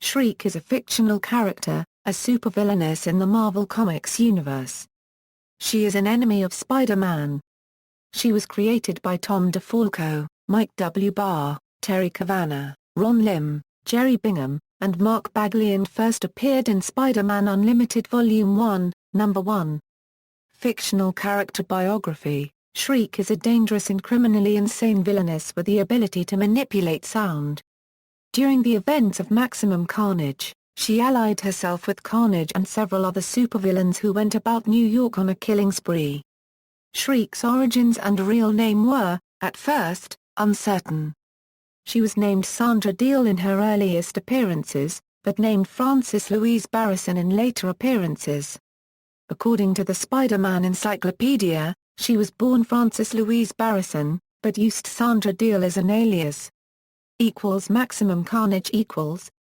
Shriek is a fictional character, a supervillainess in the Marvel Comics universe. She is an enemy of Spider-Man. She was created by Tom DeFalco, Mike W. Barr, Terry Kavanagh, Ron Lim, Jerry Bingham, and Mark Bagley and first appeared in Spider-Man Unlimited Volume 1, Number 1. Fictional character biography: Shriek is a dangerous and criminally insane villainess with the ability to manipulate sound. During the events of Maximum Carnage, she allied herself with Carnage and several other supervillains who went about New York on a killing spree. Shriek's origins and real name were, at first, uncertain. She was named Sandra Deal in her earliest appearances, but named Frances Louise Barrison in later appearances. According to the Spider-Man Encyclopedia, she was born Frances Louise Barrison, but used Sandra Deal as an alias. Maximum Carnage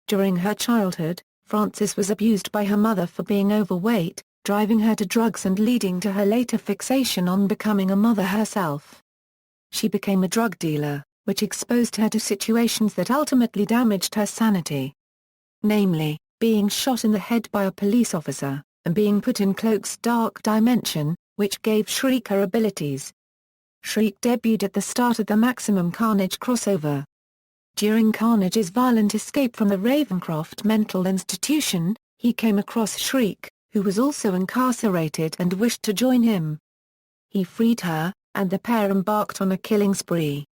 During her childhood, Frances was abused by her mother for being overweight, driving her to drugs and leading to her later fixation on becoming a mother herself. She became a drug dealer, which exposed her to situations that ultimately damaged her sanity. Namely, being shot in the head by a police officer, and being put in Cloak's dark dimension, which gave Shriek her abilities. Shriek debuted at the start of the Maximum Carnage crossover. During Carnage's violent escape from the Ravencroft mental institution, he came across Shriek, who was also incarcerated and wished to join him. He freed her, and the pair embarked on a killing spree.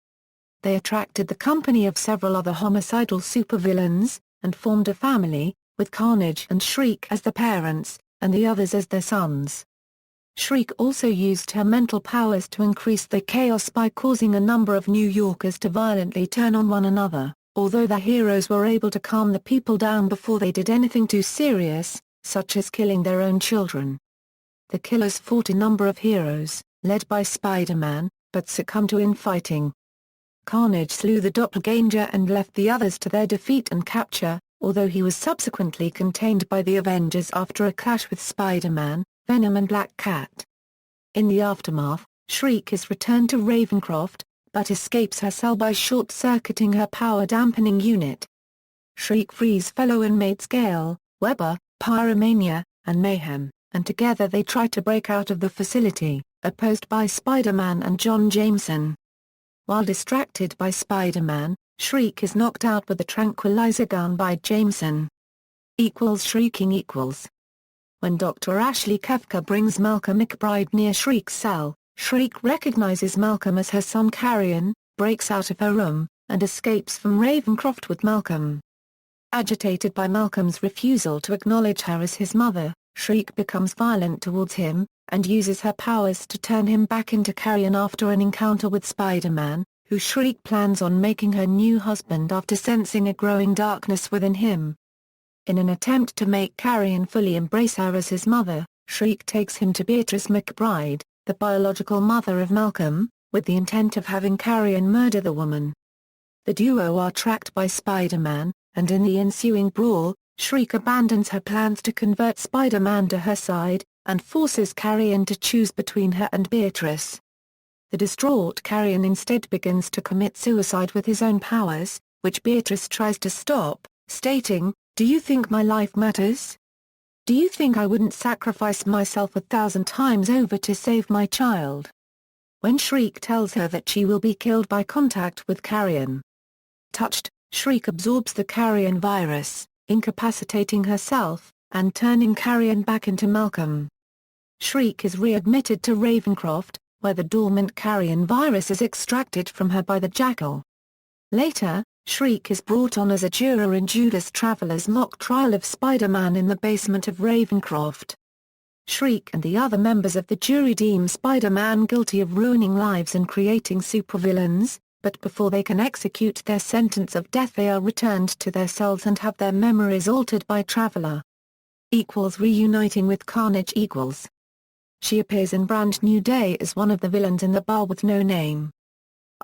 They attracted the company of several other homicidal supervillains, and formed a family, with Carnage and Shriek as the parents, and the others as their sons. Shriek also used her mental powers to increase the chaos by causing a number of New Yorkers to violently turn on one another, although the heroes were able to calm the people down before they did anything too serious, such as killing their own children. The killers fought a number of heroes, led by Spider-Man, but succumbed to infighting. Carnage slew the doppelganger and left the others to their defeat and capture, although he was subsequently contained by the Avengers after a clash with Spider-Man, Venom and Black Cat. In the aftermath, Shriek is returned to Ravencroft, but escapes her cell by short-circuiting her power-dampening unit. Shriek frees fellow inmates Gale, Weber, Pyromania, and Mayhem, and together they try to break out of the facility, opposed by Spider-Man and John Jameson. While distracted by Spider-Man, Shriek is knocked out with a tranquilizer gun by Jameson. Shrieking. When Dr. Ashley Kefka brings Malcolm McBride near Shriek's cell, Shriek recognizes Malcolm as her son Carrion, breaks out of her room, and escapes from Ravencroft with Malcolm. Agitated by Malcolm's refusal to acknowledge her as his mother, Shriek becomes violent towards him, and uses her powers to turn him back into Carrion after an encounter with Spider-Man, who Shriek plans on making her new husband after sensing a growing darkness within him. In an attempt to make Carrion fully embrace her as his mother, Shriek takes him to Beatrice McBride, the biological mother of Malcolm, with the intent of having Carrion murder the woman. The duo are tracked by Spider-Man, and in the ensuing brawl, Shriek abandons her plans to convert Spider-Man to her side, and forces Carrion to choose between her and Beatrice. The distraught Carrion instead begins to commit suicide with his own powers, which Beatrice tries to stop, stating, "Do you think my life matters? Do you think I wouldn't sacrifice myself 1,000 times over to save my child?" When Shriek tells her that she will be killed by contact with Carrion. Touched, Shriek absorbs the Carrion virus, incapacitating herself, and turning Carrion back into Malcolm. Shriek is readmitted to Ravencroft, where the dormant Carrion virus is extracted from her by the Jackal. Later, Shriek is brought on as a juror in Judas Traveler's mock trial of Spider-Man in the basement of Ravencroft. Shriek and the other members of the jury deem Spider-Man guilty of ruining lives and creating supervillains, but before they can execute their sentence of death they are returned to their cells and have their memories altered by Traveler. Reuniting with Carnage. She appears in Brand New Day as one of the villains in the Bar with No Name.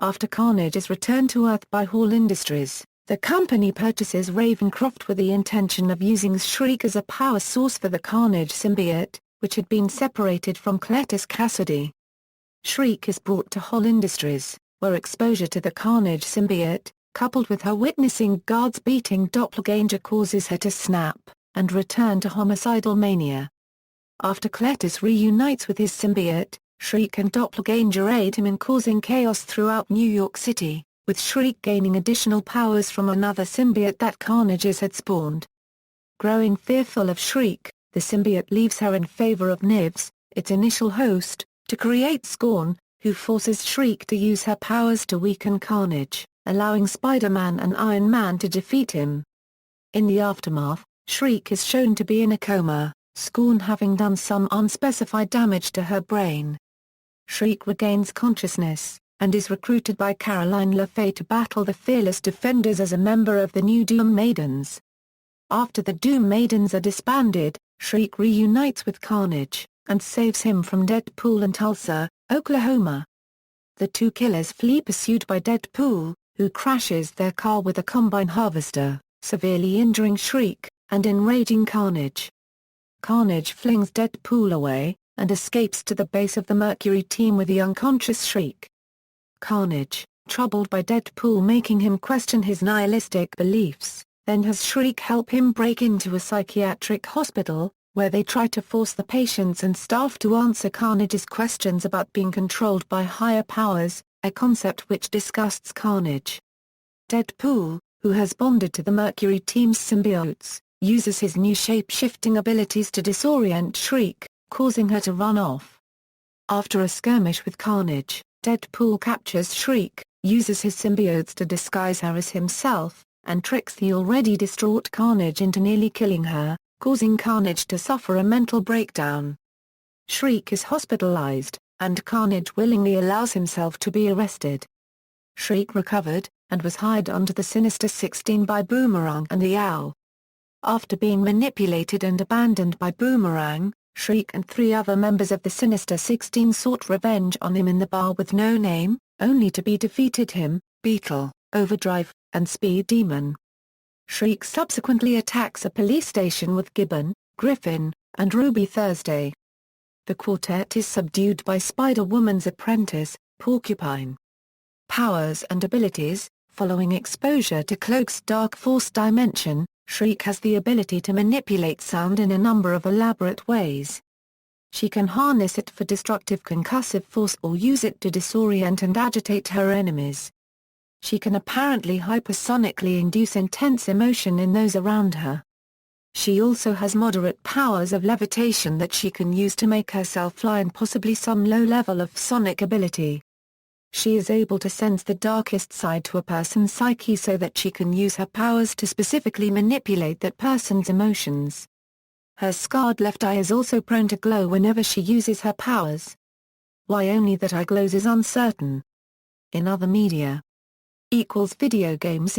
After Carnage is returned to Earth by Hall Industries, the company purchases Ravencroft with the intention of using Shriek as a power source for the Carnage symbiote, which had been separated from Cletus Cassidy. Shriek is brought to Hall Industries, where exposure to the Carnage symbiote, coupled with her witnessing guards beating doppelganger, causes her to snap and return to homicidal mania. After Cletus reunites with his symbiote, Shriek and doppelganger aid him in causing chaos throughout New York City, with Shriek gaining additional powers from another symbiote that Carnage's had spawned. Growing fearful of Shriek, the symbiote leaves her in favor of Nivs, its initial host, to create Scorn, who forces Shriek to use her powers to weaken Carnage, allowing Spider-Man and Iron Man to defeat him. In the aftermath, Shriek is shown to be in a coma, Scorn having done some unspecified damage to her brain. Shriek regains consciousness, and is recruited by Caroline LaFay to battle the Fearless Defenders as a member of the new Doom Maidens. After the Doom Maidens are disbanded, Shriek reunites with Carnage, and saves him from Deadpool in Tulsa, Oklahoma. The two killers flee pursued by Deadpool, who crashes their car with a combine harvester, severely injuring Shriek, and enraging Carnage. Carnage flings Deadpool away, and escapes to the base of the Mercury team with the unconscious Shriek. Carnage, troubled by Deadpool making him question his nihilistic beliefs, then has Shriek help him break into a psychiatric hospital, where they try to force the patients and staff to answer Carnage's questions about being controlled by higher powers, a concept which disgusts Carnage. Deadpool, who has bonded to the Mercury team's symbiotes, uses his new shape-shifting abilities to disorient Shriek, causing her to run off. After a skirmish with Carnage, Deadpool captures Shriek, uses his symbiotes to disguise her as himself, and tricks the already distraught Carnage into nearly killing her, causing Carnage to suffer a mental breakdown. Shriek is hospitalized, and Carnage willingly allows himself to be arrested. Shriek recovered, and was hired onto the Sinister 16 by Boomerang and the Owl. After being manipulated and abandoned by Boomerang, Shriek and 3 other members of the Sinister 16 sought revenge on him in the bar with no name, only to be defeated him, Beetle, Overdrive, and Speed Demon. Shriek subsequently attacks a police station with Gibbon, Griffin, and Ruby Thursday. The quartet is subdued by Spider-Woman's apprentice, Porcupine. Powers and abilities: following exposure to Cloak's Dark Force dimension, Shriek has the ability to manipulate sound in a number of elaborate ways. She can harness it for destructive concussive force or use it to disorient and agitate her enemies. She can apparently hypersonically induce intense emotion in those around her. She also has moderate powers of levitation that she can use to make herself fly and possibly some low level of sonic ability. She is able to sense the darkest side to a person's psyche so that she can use her powers to specifically manipulate that person's emotions. Her scarred left eye is also prone to glow whenever she uses her powers. Why only that eye glows is uncertain. In other media. Video games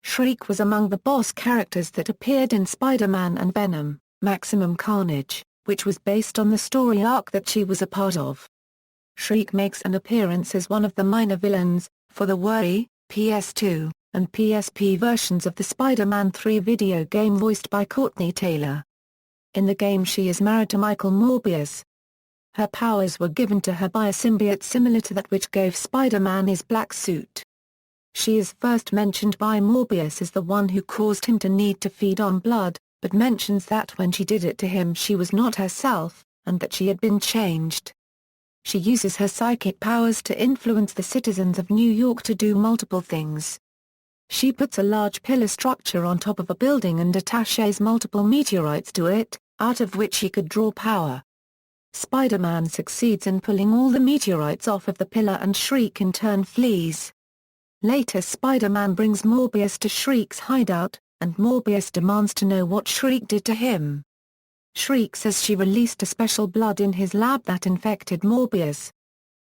Shriek was among the boss characters that appeared in Spider-Man and Venom, Maximum Carnage, which was based on the story arc that she was a part of. Shriek makes an appearance as one of the minor villains, for the Wii, PS2, and PSP versions of the Spider-Man 3 video game voiced by Courtney Taylor. In the game she is married to Michael Morbius. Her powers were given to her by a symbiote similar to that which gave Spider-Man his black suit. She is first mentioned by Morbius as the one who caused him to need to feed on blood, but mentions that when she did it to him she was not herself, and that she had been changed. She uses her psychic powers to influence the citizens of New York to do multiple things. She puts a large pillar structure on top of a building and attaches multiple meteorites to it, out of which she could draw power. Spider-Man succeeds in pulling all the meteorites off of the pillar and Shriek in turn flees. Later Spider-Man brings Morbius to Shriek's hideout, and Morbius demands to know what Shriek did to him. Shriek says she released a special blood in his lab that infected Morbius.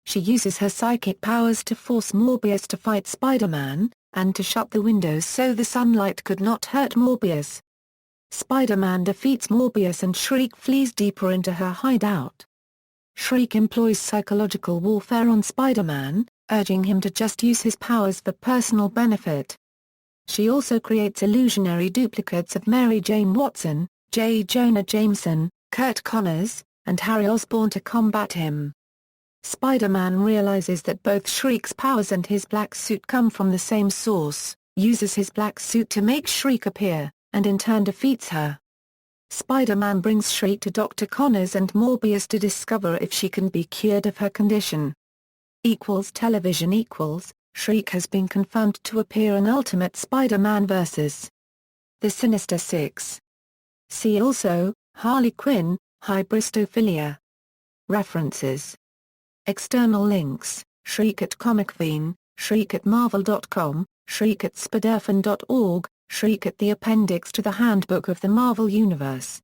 She uses her psychic powers to force Morbius to fight Spider-Man, and to shut the windows so the sunlight could not hurt Morbius. Spider-Man defeats Morbius and Shriek flees deeper into her hideout. Shriek employs psychological warfare on Spider-Man, urging him to just use his powers for personal benefit. She also creates illusionary duplicates of Mary Jane Watson, J. Jonah Jameson, Kurt Connors, and Harry Osborn to combat him. Spider-Man realizes that both Shriek's powers and his black suit come from the same source, uses his black suit to make Shriek appear, and in turn defeats her. Spider-Man brings Shriek to Dr. Connors and Morbius to discover if she can be cured of her condition. Television Shriek has been confirmed to appear in Ultimate Spider-Man vs. The Sinister Six. See also, Harley Quinn, Hybristophilia. References. External links, Shriek at ComicVine, Shriek at Marvel.com, Shriek at Spiderfan.org, Shriek at the Appendix to the Handbook of the Marvel Universe.